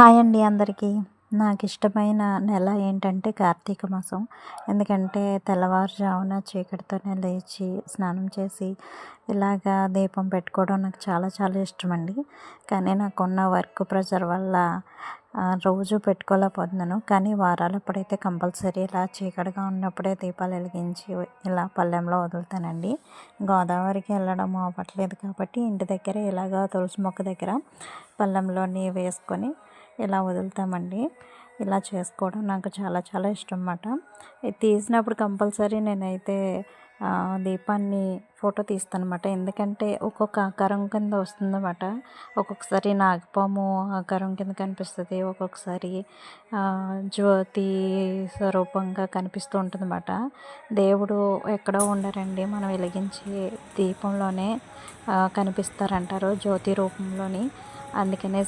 Hi అండి అందరికీ. నాకిష్టమైన నెల ఏంటంటే కార్తీక మాసం. ఎందుకంటే తెల్లవారుజామున చీకటితోనే లేచి, స్నానం చేసి, ఇలాగా దీపం పెట్టుకోవడం నాకు చాలా చాలా ఇష్టమండి. కానీ నాకున్న వర్క్ ప్రెషర్ వల్ల రోజు పెట్టుకోలేకపోతున్నాను. కానీ వారాలప్పుడైతే కంపల్సరీ ఇలా చీకటిగా ఉన్నప్పుడే దీపాలు వెలిగించి ఇలా పళ్ళెంలో వదులుతానండి. గోదావరికి వెళ్ళడం అవ్వట్లేదు కాబట్టి ఇంటి దగ్గర ఇలాగా తులసి మొక్క దగ్గర పళ్ళెంలోని వేసుకొని ఇలా వదులుతామండి. ఇలా చేసుకోవడం నాకు చాలా చాలా ఇష్టం అన్నమాట. ఇది తీసినప్పుడు కంపల్సరీ నేనైతే దీపాన్ని ఫోటో తీస్తానమాట. ఎందుకంటే ఒక్కొక్క ఆకారం కింద వస్తుందన్నమాట. ఒక్కొక్కసారి నాగపాము ఆకారం కింద కనిపిస్తుంది, ఒక్కొక్కసారి జ్యోతి స్వరూపంగా కనిపిస్తూ ఉంటుందన్నమాట. దేవుడు ఎక్కడో ఉండరండి, మనం వెలిగించే దీపంలోనే కనిపిస్తారంటారు, జ్యోతి రూపంలోని. అందుకనే